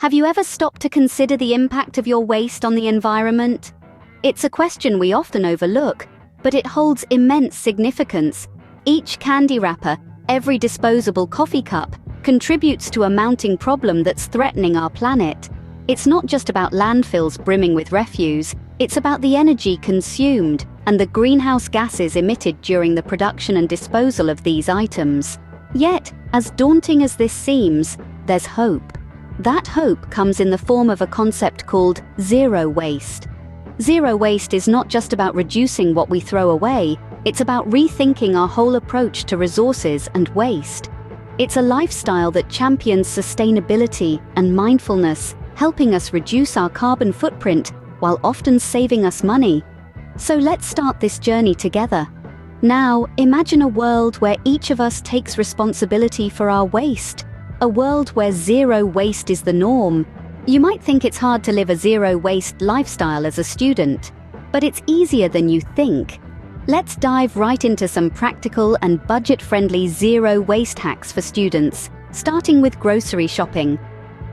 Have you ever stopped to consider the impact of your waste on the environment? It's a question we often overlook, but it holds immense significance. Each candy wrapper, every disposable coffee cup, contributes to a mounting problem that's threatening our planet. It's not just about landfills brimming with refuse, it's about the energy consumed and the greenhouse gases emitted during the production and disposal of these items. Yet, as daunting as this seems, there's hope. That hope comes in the form of a concept called zero waste. Zero waste is not just about reducing what we throw away, it's about rethinking our whole approach to resources and waste. It's a lifestyle that champions sustainability and mindfulness, helping us reduce our carbon footprint while often saving us money. So let's start this journey together. Now, imagine a world where each of us takes responsibility for our waste. A world where zero waste is the norm. You might think it's hard to live a zero-waste lifestyle as a student, but it's easier than you think. Let's dive right into some practical and budget-friendly zero-waste hacks for students, starting with grocery shopping.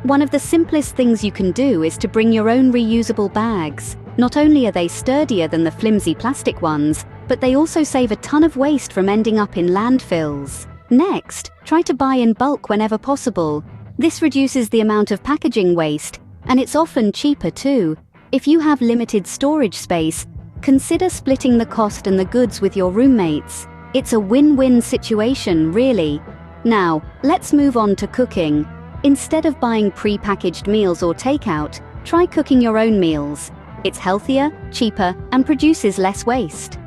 One of the simplest things you can do is to bring your own reusable bags. Not only are they sturdier than the flimsy plastic ones, but they also save a ton of waste from ending up in landfills. Next, try to buy in bulk whenever possible. This reduces the amount of packaging waste, and it's often cheaper too. If you have limited storage space, consider splitting the cost and the goods with your roommates. It's a win-win situation, really. Now, let's move on to cooking. Instead of buying pre-packaged meals or takeout, try cooking your own meals. It's healthier, cheaper, and produces less waste.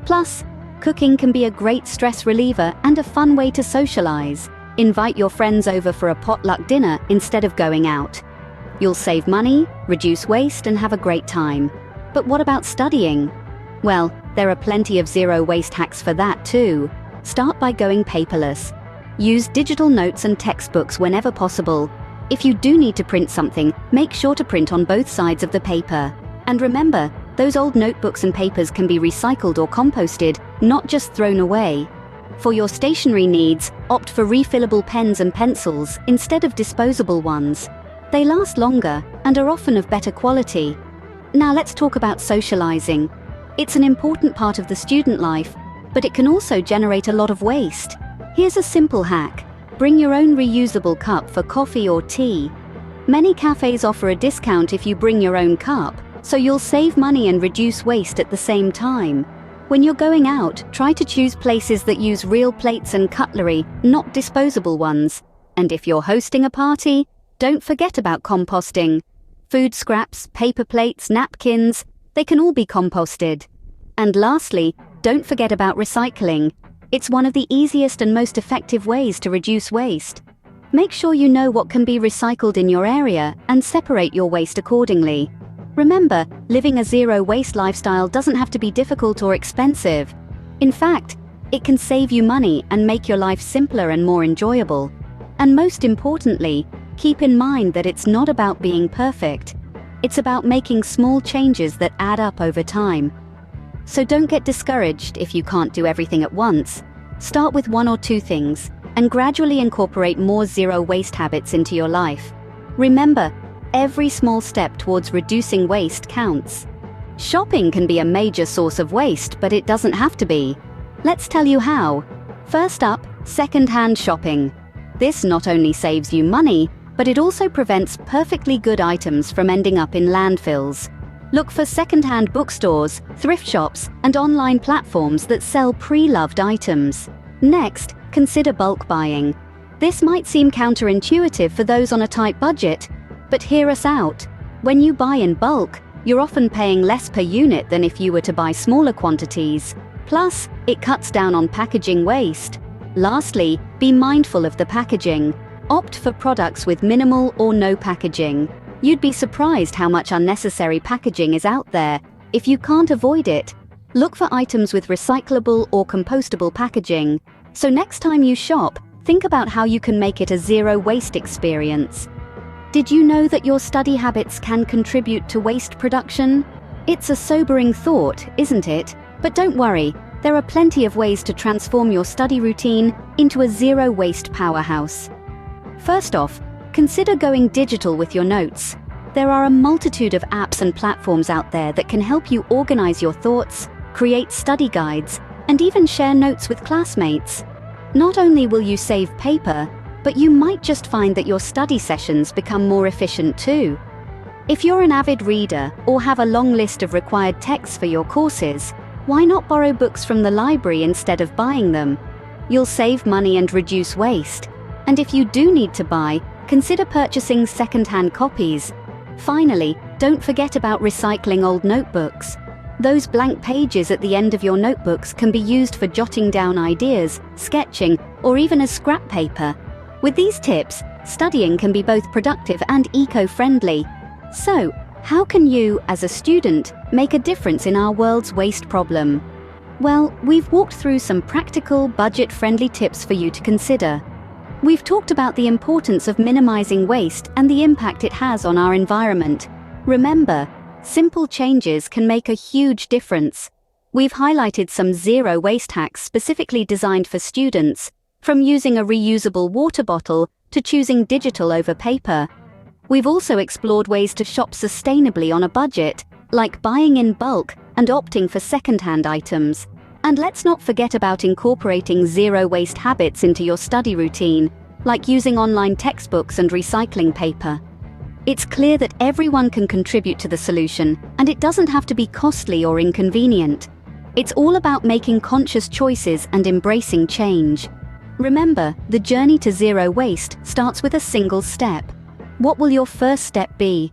Plus, cooking can be a great stress reliever and a fun way to socialize. Invite your friends over for a potluck dinner instead of going out. You'll save money, reduce waste, and have a great time. But what about studying? Well, there are plenty of zero-waste hacks for that too. Start by going paperless. Use digital notes and textbooks whenever possible. If you do need to print something, make sure to print on both sides of the paper. And remember, those old notebooks and papers can be recycled or composted, not just thrown away. For your stationery needs, opt for refillable pens and pencils instead of disposable ones. They last longer and are often of better quality. Now let's talk about socializing. It's an important part of the student life, but it can also generate a lot of waste. Here's a simple hack. Bring your own reusable cup for coffee or tea. Many cafes offer a discount if you bring your own cup, so you'll save money and reduce waste at the same time. When you're going out, try to choose places that use real plates and cutlery, not disposable ones. And if you're hosting a party, don't forget about composting. Food scraps, paper plates, napkins, they can all be composted. And lastly, don't forget about recycling. It's one of the easiest and most effective ways to reduce waste. Make sure you know what can be recycled in your area and separate your waste accordingly. Remember, living a zero-waste lifestyle doesn't have to be difficult or expensive. In fact, it can save you money and make your life simpler and more enjoyable. And most importantly, keep in mind that it's not about being perfect. It's about making small changes that add up over time. So don't get discouraged if you can't do everything at once. Start with one or two things, and gradually incorporate more zero-waste habits into your life. Remember, every small step towards reducing waste counts. Shopping can be a major source of waste, but it doesn't have to be. Let's tell you how. First up, second-hand shopping. This not only saves you money, but it also prevents perfectly good items from ending up in landfills. Look for second-hand bookstores, thrift shops, and online platforms that sell pre-loved items. Next, consider bulk buying. This might seem counterintuitive for those on a tight budget, but hear us out. When you buy in bulk, you're often paying less per unit than if you were to buy smaller quantities. Plus, it cuts down on packaging waste. Lastly, be mindful of the packaging. Opt for products with minimal or no packaging. You'd be surprised how much unnecessary packaging is out there. If you can't avoid it, look for items with recyclable or compostable packaging. So next time you shop, think about how you can make it a zero-waste experience. Did you know that your study habits can contribute to waste production? It's a sobering thought, isn't it? But don't worry, there are plenty of ways to transform your study routine into a zero-waste powerhouse. First off, consider going digital with your notes. There are a multitude of apps and platforms out there that can help you organize your thoughts, create study guides, and even share notes with classmates. Not only will you save paper, but you might just find that your study sessions become more efficient too. If you're an avid reader or have a long list of required texts for your courses, why not borrow books from the library instead of buying them? You'll save money and reduce waste. And if you do need to buy, consider purchasing second-hand copies. Finally, don't forget about recycling old notebooks. Those blank pages at the end of your notebooks can be used for jotting down ideas, sketching, or even as scrap paper. With these tips, studying can be both productive and eco-friendly. So, how can you, as a student, make a difference in our world's waste problem? Well, we've walked through some practical, budget-friendly tips for you to consider. We've talked about the importance of minimizing waste and the impact it has on our environment. Remember, simple changes can make a huge difference. We've highlighted some zero waste hacks specifically designed for students, from using a reusable water bottle to choosing digital over paper. We've also explored ways to shop sustainably on a budget, like buying in bulk and opting for second-hand items. And let's not forget about incorporating zero-waste habits into your study routine, like using online textbooks and recycling paper. It's clear that everyone can contribute to the solution, and it doesn't have to be costly or inconvenient. It's all about making conscious choices and embracing change. Remember, the journey to zero waste starts with a single step. What will your first step be?